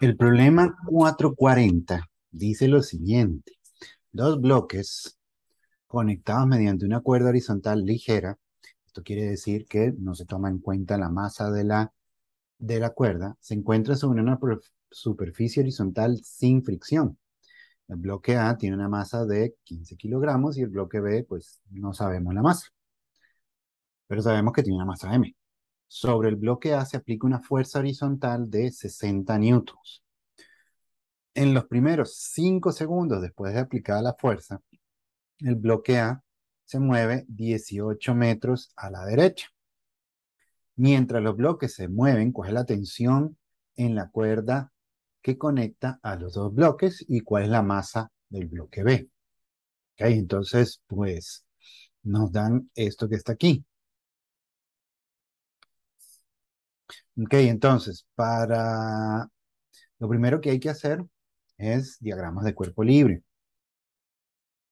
El problema 440 dice lo siguiente. Dos bloques conectados mediante una cuerda horizontal ligera. Esto quiere decir que no se toma en cuenta la masa de la cuerda. Se encuentra sobre una superficie horizontal sin fricción. El bloque A tiene una masa de 15 kilogramos y el bloque B, pues no sabemos la masa, pero sabemos que tiene una masa M. Sobre el bloque A se aplica una fuerza horizontal de 60 newtons. En los primeros 5 segundos después de aplicada la fuerza, el bloque A se mueve 18 metros a la derecha. Mientras los bloques se mueven, coge la tensión en la cuerda que conecta a los dos bloques y cuál es la masa del bloque B. ¿Ok? Entonces, pues nos dan esto que está aquí. Ok, entonces, lo primero que hay que hacer es diagramas de cuerpo libre.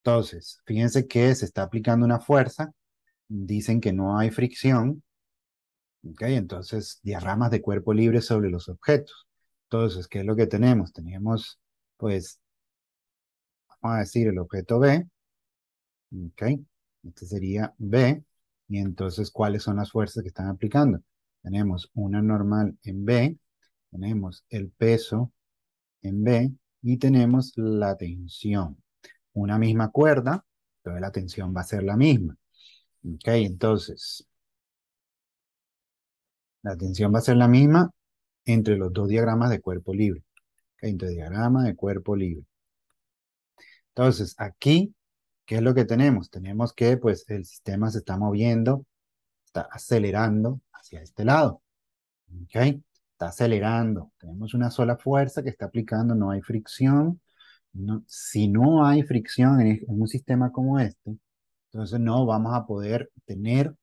Entonces, fíjense que se está aplicando una fuerza, dicen que no hay fricción, ¿ok? Entonces, diagramas de cuerpo libre sobre los objetos. Entonces, ¿qué es lo que tenemos? Tenemos, pues, vamos a decir el objeto B, ¿ok? Este sería B, y entonces, ¿cuáles son las fuerzas que están aplicando? Tenemos una normal en B, tenemos el peso en B y tenemos la tensión. Una misma cuerda, entonces la tensión va a ser la misma. ¿Ok? Entonces, la tensión va a ser la misma entre los dos diagramas de cuerpo libre. ¿Ok? Entonces, diagrama de cuerpo libre. Entonces, aquí, ¿qué es lo que tenemos? Tenemos que, pues, el sistema se está moviendo, está acelerando hacia este lado. ¿Ok? Está acelerando. Tenemos una sola fuerza que está aplicando, no hay fricción. Si no hay fricción en un sistema como este, entonces no vamos a poder tener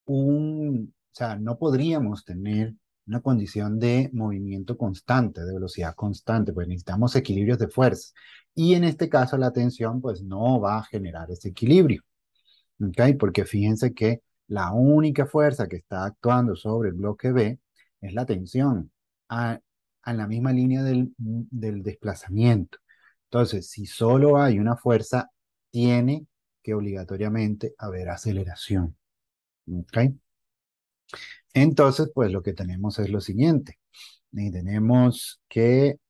o sea, no podríamos tener una condición de movimiento constante, de velocidad constante, pues necesitamos equilibrios de fuerza. Y en este caso la tensión pues no va a generar ese equilibrio, ¿ok? Porque fíjense que la única fuerza que está actuando sobre el bloque B es la tensión en la misma línea del desplazamiento. Entonces, si solo hay una fuerza, tiene que obligatoriamente haber aceleración, ¿ok? Entonces, pues lo que tenemos es lo siguiente. Y tenemos que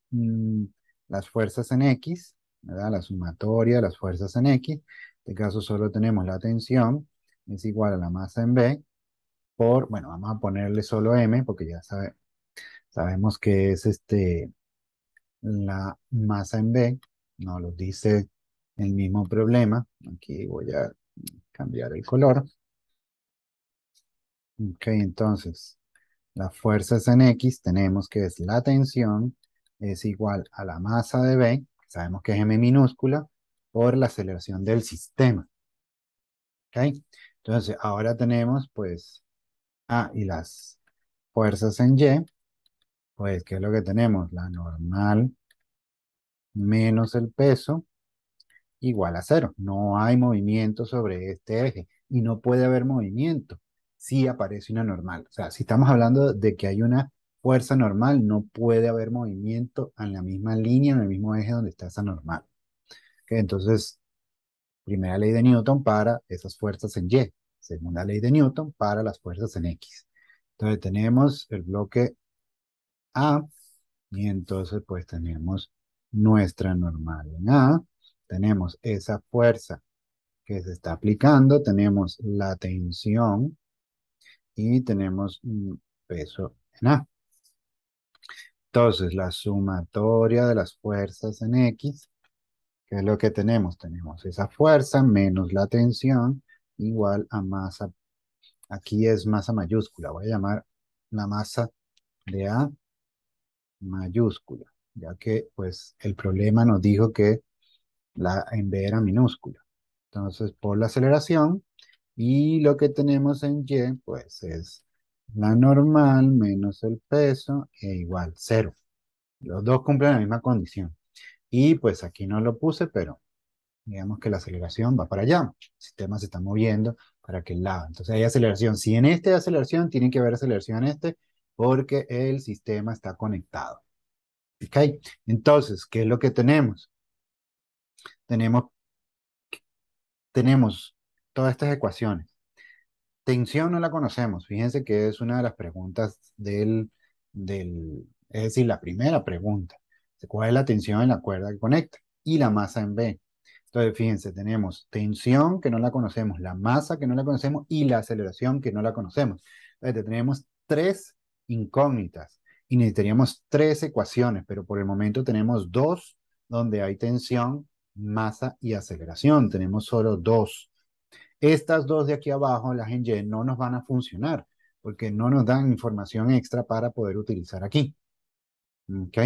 las fuerzas en X, ¿verdad? La sumatoria de las fuerzas en X, en este caso solo tenemos la tensión, es igual a la masa en B bueno, vamos a ponerle solo M, porque ya sabemos que es la masa en B, nos lo dice el mismo problema. Aquí voy a cambiar el color. Ok, entonces, las fuerzas en X tenemos que es la tensión es igual a la masa de B, sabemos que es M minúscula, por la aceleración del sistema. ¿Ok? Entonces, ahora tenemos pues, y las fuerzas en Y, pues, ¿qué es lo que tenemos? La normal menos el peso igual a cero. No hay movimiento sobre este eje y no puede haber movimiento si aparece una normal. O sea, si estamos hablando de que hay una fuerza normal, no puede haber movimiento en la misma línea, en el mismo eje donde está esa normal. ¿Ok? Entonces, primera ley de Newton para esas fuerzas en Y. Segunda ley de Newton para las fuerzas en X. Entonces tenemos el bloque A y entonces pues tenemos nuestra normal en A. Tenemos esa fuerza que se está aplicando, tenemos la tensión y tenemos un peso en A. Entonces, la sumatoria de las fuerzas en X, ¿qué es lo que tenemos? Tenemos esa fuerza menos la tensión igual a masa. Aquí es masa mayúscula. Voy a llamar la masa de A mayúscula, ya que pues el problema nos dijo que la en B era minúscula. Entonces, por la aceleración, y lo que tenemos en Y, pues es la normal menos el peso e igual cero. Los dos cumplen la misma condición. Y pues aquí no lo puse, pero digamos que la aceleración va para allá. El sistema se está moviendo para aquel lado. Entonces hay aceleración. Si en este hay aceleración, tiene que haber aceleración en este, porque el sistema está conectado. ¿Ok? Entonces, ¿qué es lo que tenemos? Tenemos, tenemos todas estas ecuaciones. Tensión no la conocemos. Fíjense que es una de las preguntas es decir, la primera pregunta. ¿Cuál es la tensión en la cuerda que conecta? Y la masa en B. Entonces, fíjense, tenemos tensión que no la conocemos, la masa que no la conocemos y la aceleración que no la conocemos. Entonces, tenemos tres incógnitas y necesitaríamos tres ecuaciones, pero por el momento tenemos dos donde hay tensión, masa y aceleración. Tenemos solo dos. Estas dos de aquí abajo, las en Y, no nos van a funcionar porque no nos dan información extra para poder utilizar aquí. ¿Ok?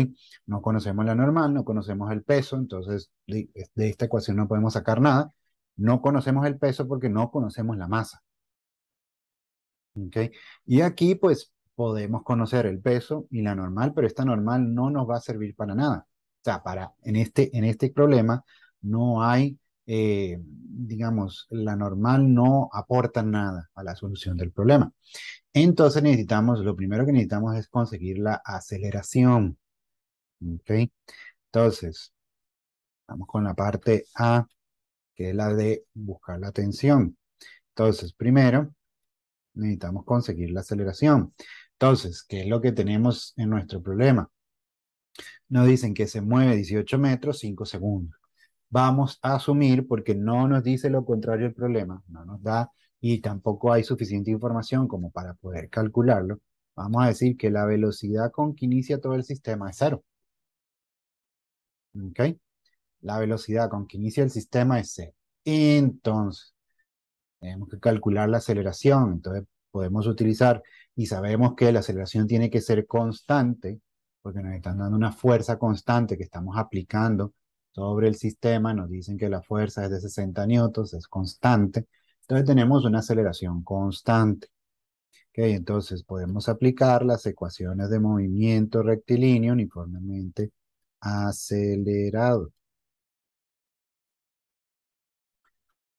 No conocemos la normal, no conocemos el peso, entonces de esta ecuación no podemos sacar nada. No conocemos el peso porque no conocemos la masa. ¿Ok? Y aquí pues podemos conocer el peso y la normal, pero esta normal no nos va a servir para nada. O sea, en este problema no hay, digamos, la normal no aporta nada a la solución del problema. Entonces lo primero que necesitamos es conseguir la aceleración. ¿Ok? Entonces, vamos con la parte A, que es la de buscar la tensión. Entonces, primero necesitamos conseguir la aceleración. Entonces, ¿qué es lo que tenemos en nuestro problema? Nos dicen que se mueve 18 metros, 5 segundos. Vamos a asumir, porque no nos dice lo contrario el problema, no nos da y tampoco hay suficiente información como para poder calcularlo. Vamos a decir que la velocidad con que inicia todo el sistema es cero. ¿Ok? La velocidad con que inicia el sistema es cero. Entonces, tenemos que calcular la aceleración, entonces podemos utilizar y sabemos que la aceleración tiene que ser constante, porque nos están dando una fuerza constante que estamos aplicando sobre el sistema, nos dicen que la fuerza es de 60 newtons, es constante, entonces tenemos una aceleración constante. ¿Ok? Entonces podemos aplicar las ecuaciones de movimiento rectilíneo uniformemente acelerado.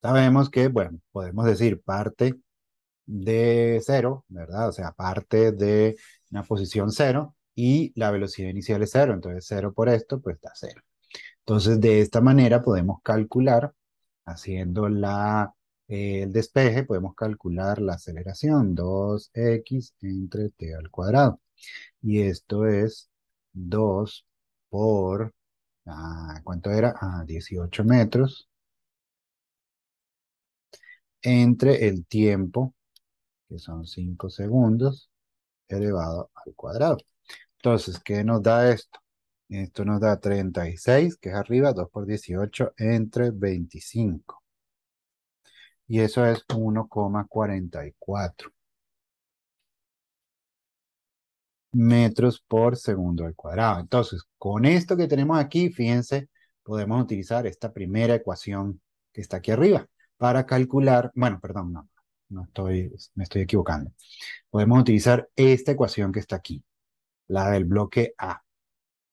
Sabemos que, bueno, podemos decir parte de cero, ¿verdad? O sea, parte de una posición cero y la velocidad inicial es cero, entonces cero por esto, pues da cero. Entonces, de esta manera podemos calcular, haciendo el despeje, podemos calcular la aceleración, 2x entre t al cuadrado. Y esto es 2 por, ¿cuánto era? 18 metros entre el tiempo, que son 5 segundos, elevado al cuadrado. Entonces, ¿qué nos da esto? Esto nos da 36, que es arriba, 2 por 18 entre 25. Y eso es 1,44 metros por segundo al cuadrado. Entonces, con esto que tenemos aquí, fíjense, podemos utilizar esta primera ecuación que está aquí arriba para calcular, bueno, perdón, me estoy equivocando. Podemos utilizar esta ecuación que está aquí, la del bloque A.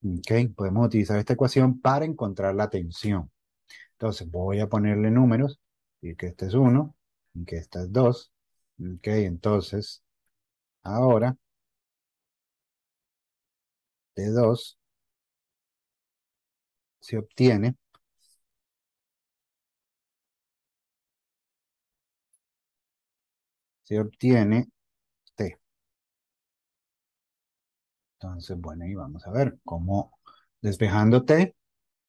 ¿Ok? Podemos utilizar esta ecuación para encontrar la tensión. Entonces voy a ponerle números, y que este es 1, y que esta es 2. ¿Ok? Entonces, ahora de 2 se obtiene, se obtiene T. Entonces, bueno, y vamos a ver cómo despejando T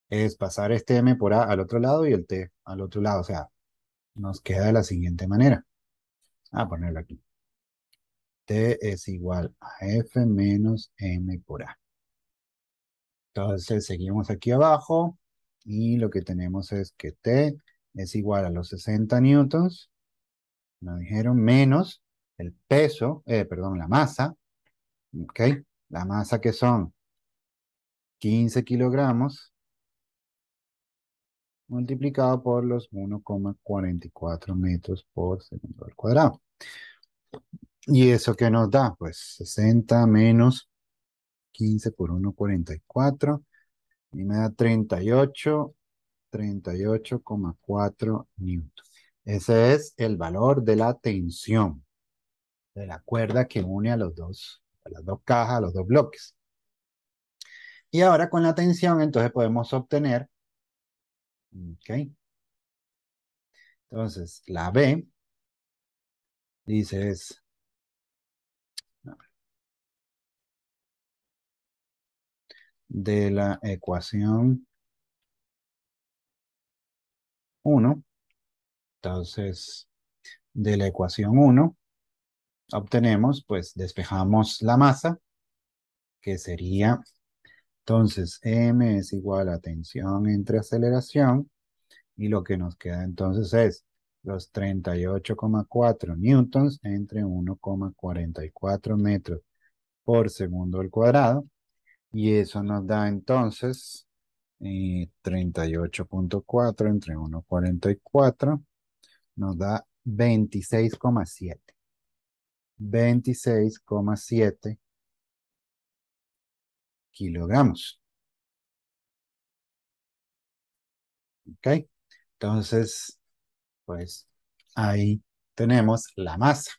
es pasar este M por A al otro lado y el T al otro lado. O sea, nos queda de la siguiente manera. A ponerlo aquí. T es igual a F menos M por A. Entonces seguimos aquí abajo y lo que tenemos es que T es igual a los 60 newtons, nos dijeron, menos el peso, perdón, la masa, ¿ok? La masa que son 15 kilogramos multiplicado por los 1,44 metros por segundo al cuadrado. ¿Y eso qué nos da? Pues 60 menos 15 por 1,44 y me da 38,4 newtons. Ese es el valor de la tensión de la cuerda que une a las dos cajas, a los dos bloques. Y ahora con la tensión, entonces podemos obtener, ¿ok? Entonces, la B, dices, de la ecuación uno. Entonces, de la ecuación uno obtenemos, pues despejamos la masa, que sería, entonces, m es igual a tensión entre aceleración, y lo que nos queda entonces es los 38,4 newtons entre 1,44 metros por segundo al cuadrado, y eso nos da entonces 38,4 entre 1,44 nos da 26,7 kilogramos. ¿Ok? Entonces, pues ahí tenemos la masa.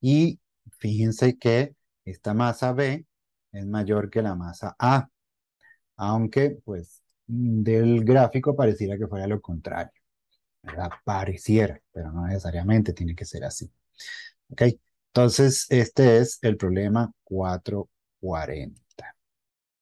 Y fíjense que esta masa B es mayor que la masa A, aunque pues del gráfico pareciera que fuera lo contrario, ¿verdad? Pareciera, pero no necesariamente tiene que ser así. ¿Ok? Entonces, este es el problema 440.